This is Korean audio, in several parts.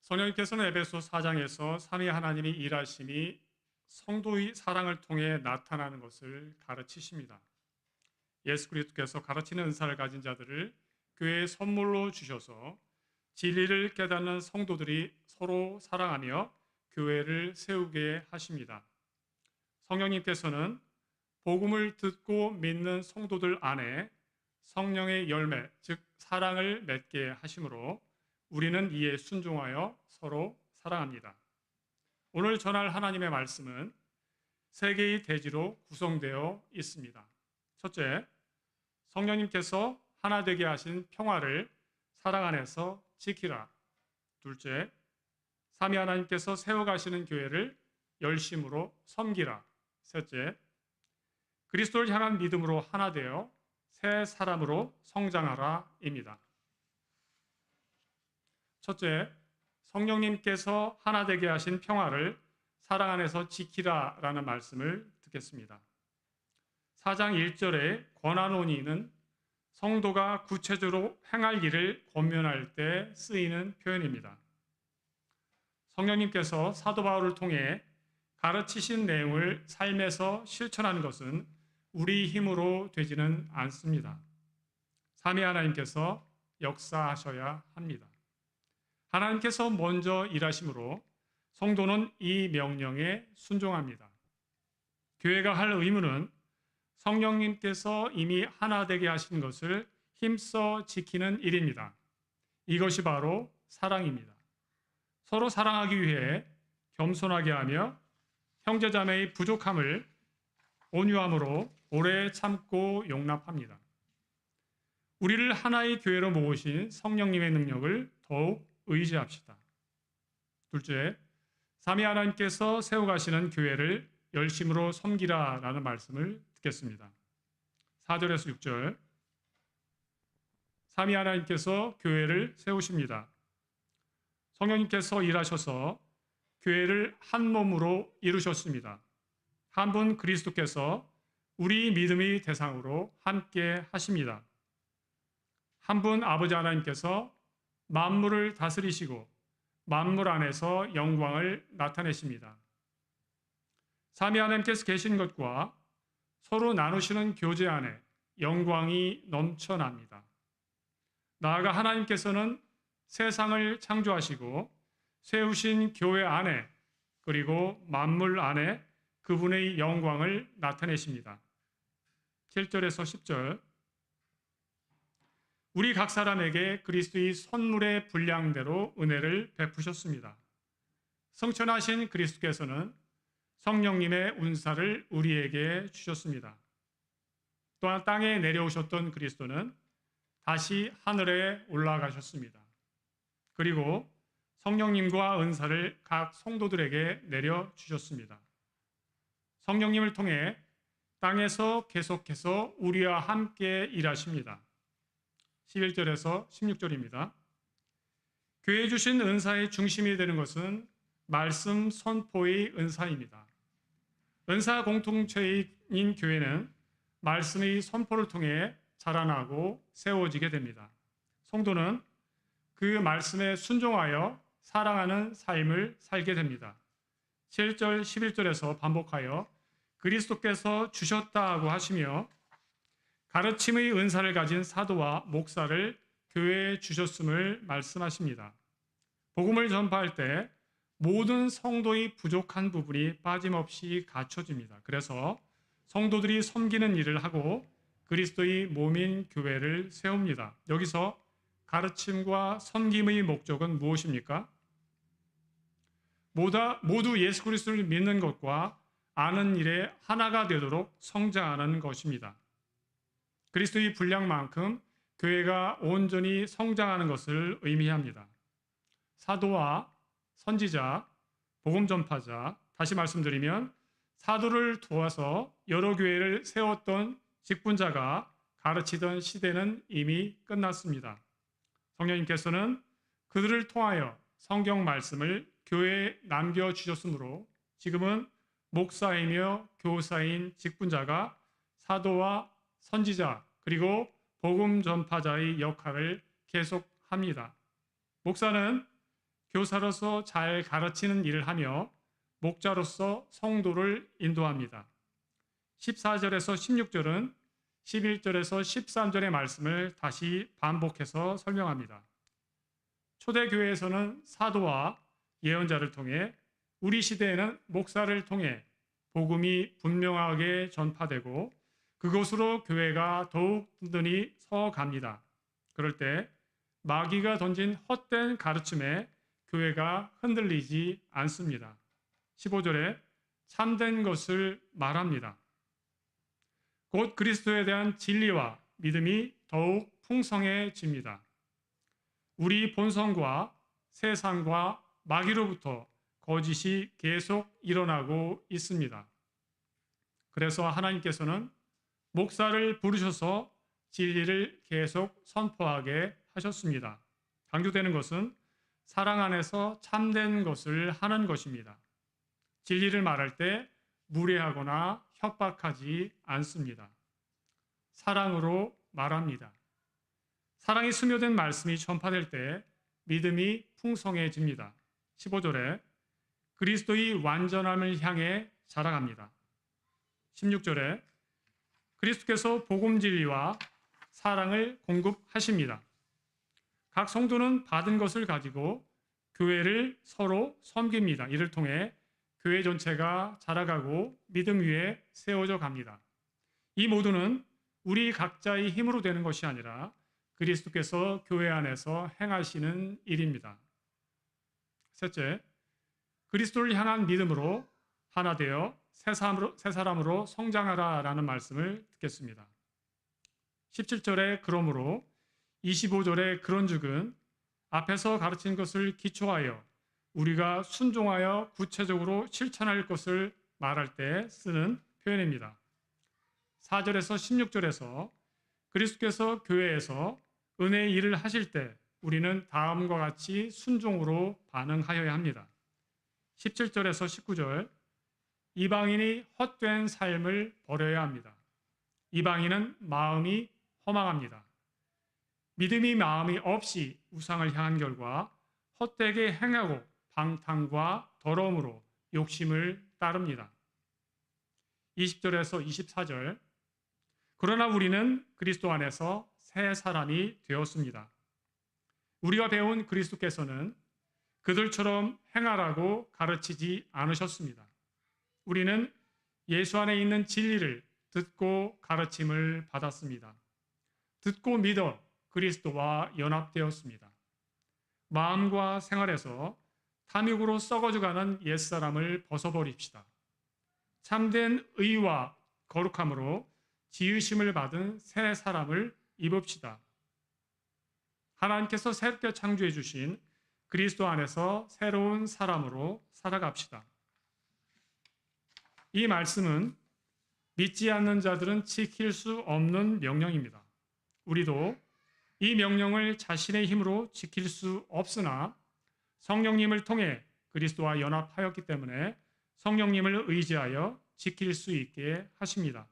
성령님께서는 에베소 4장에서 삼위 하나님이 일하심이 성도의 사랑을 통해 나타나는 것을 가르치십니다. 예수 그리스도께서 가르치는 은사를 가진 자들을 교회에 선물로 주셔서 진리를 깨닫는 성도들이 서로 사랑하며 교회를 세우게 하십니다. 성령님께서는 복음을 듣고 믿는 성도들 안에 성령의 열매, 즉 사랑을 맺게 하심으로 우리는 이에 순종하여 서로 사랑합니다. 오늘 전할 하나님의 말씀은 세 개의 대지로 구성되어 있습니다. 첫째, 성령님께서 하나 되게 하신 평화를 사랑 안에서 지키라. 둘째, 삼위 하나님께서 세워가시는 교회를 열심으로 섬기라. 셋째, 그리스도를 향한 믿음으로 하나 되어 새 사람으로 성장하라입니다. 첫째, 성령님께서 하나 되게 하신 평화를 사랑 안에서 지키라라는 말씀을 듣겠습니다. 4장 1절의 권한원이는 성도가 구체적으로 행할 일을 권면할 때 쓰이는 표현입니다. 성령님께서 사도 바울을 통해 가르치신 내용을 삶에서 실천하는 것은 우리 힘으로 되지는 않습니다. 삼위 하나님께서 역사하셔야 합니다. 하나님께서 먼저 일하심으로 성도는 이 명령에 순종합니다. 교회가 할 의무는 성령님께서 이미 하나 되게 하신 것을 힘써 지키는 일입니다. 이것이 바로 사랑입니다. 서로 사랑하기 위해 겸손하게 하며 형제자매의 부족함을 온유함으로 오래 참고 용납합니다. 우리를 하나의 교회로 모으신 성령님의 능력을 더욱 의지합시다. 둘째, 삼위 하나님께서 세워가시는 교회를 열심으로 섬기라라는 말씀을 듣겠습니다. 4절에서 6절, 삼위 하나님께서 교회를 세우십니다. 성령님께서 일하셔서 교회를 한 몸으로 이루셨습니다. 한 분 그리스도께서 우리 믿음의 대상으로 함께 하십니다. 한 분 아버지 하나님께서 만물을 다스리시고 만물 안에서 영광을 나타내십니다. 삼위 하나님께서 계신 것과 서로 나누시는 교제 안에 영광이 넘쳐납니다. 나아가 하나님께서는 세상을 창조하시고 세우신 교회 안에 그리고 만물 안에 그분의 영광을 나타내십니다. 7절에서 10절, 우리 각 사람에게 그리스도의 선물의 분량대로 은혜를 베푸셨습니다. 성천하신 그리스도께서는 성령님의 운사를 우리에게 주셨습니다. 또한 땅에 내려오셨던 그리스도는 다시 하늘에 올라가셨습니다. 그리고 성령님과 은사를 각 성도들에게 내려주셨습니다. 성령님을 통해 땅에서 계속해서 우리와 함께 일하십니다. 11절에서 16절입니다. 교회에 주신 은사의 중심이 되는 것은 말씀 선포의 은사입니다. 은사 공동체인 교회는 말씀의 선포를 통해 자라나고 세워지게 됩니다. 성도는 그 말씀에 순종하여 사랑하는 삶을 살게 됩니다. 7절, 11절에서 반복하여 그리스도께서 주셨다고 하시며 가르침의 은사를 가진 사도와 목사를 교회에 주셨음을 말씀하십니다. 복음을 전파할 때 모든 성도의 부족한 부분이 빠짐없이 갖춰집니다. 그래서 성도들이 섬기는 일을 하고 그리스도의 몸인 교회를 세웁니다. 여기서 가르침과 섬김의 목적은 무엇입니까? 모두 예수 그리스도를 믿는 것과 아는 일에 하나가 되도록 성장하는 것입니다. 그리스도의 분량만큼 교회가 온전히 성장하는 것을 의미합니다. 사도와 선지자, 복음 전파자, 다시 말씀드리면 사도를 도와서 여러 교회를 세웠던 직분자가 가르치던 시대는 이미 끝났습니다. 성령님께서는 그들을 통하여 성경 말씀을 교회에 남겨주셨으므로 지금은 목사이며 교사인 직분자가 사도와 선지자 그리고 복음 전파자의 역할을 계속합니다. 목사는 교사로서 잘 가르치는 일을 하며 목자로서 성도를 인도합니다. 14절에서 16절은 11절에서 13절의 말씀을 다시 반복해서 설명합니다. 초대교회에서는 사도와 예언자를 통해, 우리 시대에는 목사를 통해 복음이 분명하게 전파되고 그곳으로 교회가 더욱 든든히 서갑니다. 그럴 때 마귀가 던진 헛된 가르침에 교회가 흔들리지 않습니다. 15절에 참된 것을 말합니다. 곧 그리스도에 대한 진리와 믿음이 더욱 풍성해집니다. 우리 본성과 세상과 마귀로부터 거짓이 계속 일어나고 있습니다. 그래서 하나님께서는 목사를 부르셔서 진리를 계속 선포하게 하셨습니다. 강조되는 것은 사랑 안에서 참된 것을 하는 것입니다. 진리를 말할 때 무례하거나 협박하지 않습니다. 사랑으로 말합니다. 사랑이 스며든 말씀이 전파될 때 믿음이 풍성해집니다. 15절에 그리스도의 완전함을 향해 자라갑니다. 16절에 그리스도께서 복음 진리와 사랑을 공급하십니다. 각 성도는 받은 것을 가지고 교회를 서로 섬깁니다. 이를 통해 교회 전체가 자라가고 믿음 위에 세워져 갑니다. 이 모두는 우리 각자의 힘으로 되는 것이 아니라 그리스도께서 교회 안에서 행하시는 일입니다. 셋째, 그리스도를 향한 믿음으로 하나 되어 새 사람으로 성장하라라는 말씀을 듣겠습니다. 17절에 그러므로, 25절에 그런즉은 앞에서 가르친 것을 기초하여 우리가 순종하여 구체적으로 실천할 것을 말할 때 쓰는 표현입니다. 4절에서 16절에서 그리스도께서 교회에서 은혜의 일을 하실 때 우리는 다음과 같이 순종으로 반응하여야 합니다. 17절에서 19절, 이방인이 헛된 삶을 버려야 합니다. 이방인은 마음이 허망합니다. 믿음이 마음이 없이 우상을 향한 결과 헛되게 행하고 방탕과 더러움으로 욕심을 따릅니다. 20절에서 24절, 그러나 우리는 그리스도 안에서 새 사람이 되었습니다. 우리가 배운 그리스도께서는 그들처럼 행하라고 가르치지 않으셨습니다. 우리는 예수 안에 있는 진리를 듣고 가르침을 받았습니다. 듣고 믿어 그리스도와 연합되었습니다. 마음과 생활에서 탐욕으로 썩어져가는 옛사람을 벗어버립시다. 참된 의와 거룩함으로 지으심을 받은 새 사람을 입읍시다. 하나님께서 새롭게 창조해 주신 그리스도 안에서 새로운 사람으로 살아갑시다. 이 말씀은 믿지 않는 자들은 지킬 수 없는 명령입니다. 우리도 이 명령을 자신의 힘으로 지킬 수 없으나 성령님을 통해 그리스도와 연합하였기 때문에 성령님을 의지하여 지킬 수 있게 하십니다.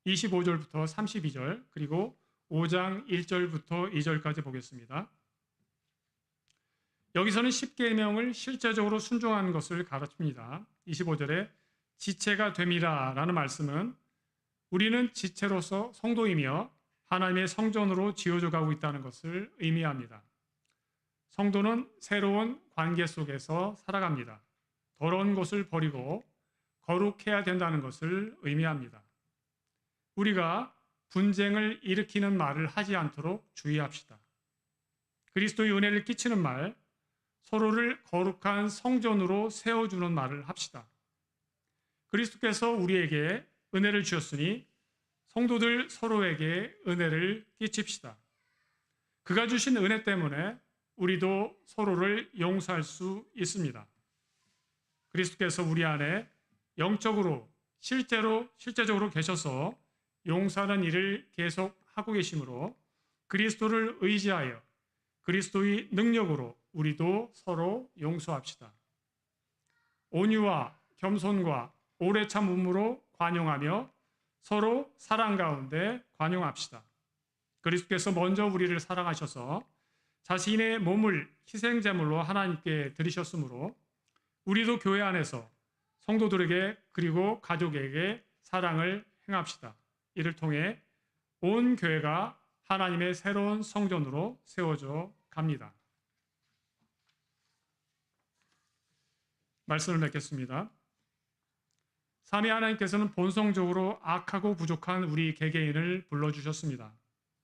25절부터 32절 그리고 5장 1절부터 2절까지 보겠습니다. 여기서는 10계명을 실제적으로 순종하는 것을 가르칩니다. 25절에 지체가 됨이라 라는 말씀은 우리는 지체로서 성도이며 하나님의 성전으로 지어져 가고 있다는 것을 의미합니다. 성도는 새로운 관계 속에서 살아갑니다. 더러운 것을 버리고 거룩해야 된다는 것을 의미합니다. 우리가 분쟁을 일으키는 말을 하지 않도록 주의합시다. 그리스도의 은혜를 끼치는 말, 서로를 거룩한 성전으로 세워주는 말을 합시다. 그리스도께서 우리에게 은혜를 주셨으니 성도들 서로에게 은혜를 끼칩시다. 그가 주신 은혜 때문에 우리도 서로를 용서할 수 있습니다. 그리스도께서 우리 안에 영적으로 실제적으로 계셔서 용서하는 일을 계속 하고 계시므로 그리스도를 의지하여 그리스도의 능력으로 우리도 서로 용서합시다. 온유와 겸손과 오래 참음으로 관용하며 서로 사랑 가운데 관용합시다. 그리스도께서 먼저 우리를 사랑하셔서 자신의 몸을 희생제물로 하나님께 드리셨으므로 우리도 교회 안에서 성도들에게 그리고 가족에게 사랑을 행합시다. 이를 통해 온 교회가 하나님의 새로운 성전으로 세워져 갑니다. 말씀을 맺겠습니다. 삼위 하나님께서는 본성적으로 악하고 부족한 우리 개개인을 불러주셨습니다.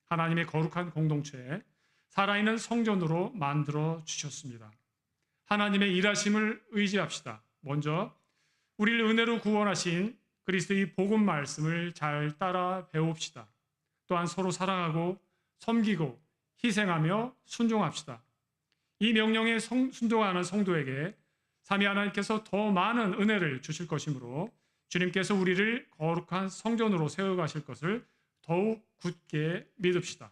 하나님의 거룩한 공동체에 살아있는 성전으로 만들어 주셨습니다. 하나님의 일하심을 의지합시다. 먼저 우리를 은혜로 구원하신 그리스도의 복음 말씀을 잘 따라 배웁시다. 또한 서로 사랑하고 섬기고 희생하며 순종합시다. 이 명령에 순종하는 성도에게 삼위 하나님께서 더 많은 은혜를 주실 것이므로 주님께서 우리를 거룩한 성전으로 세워가실 것을 더욱 굳게 믿읍시다.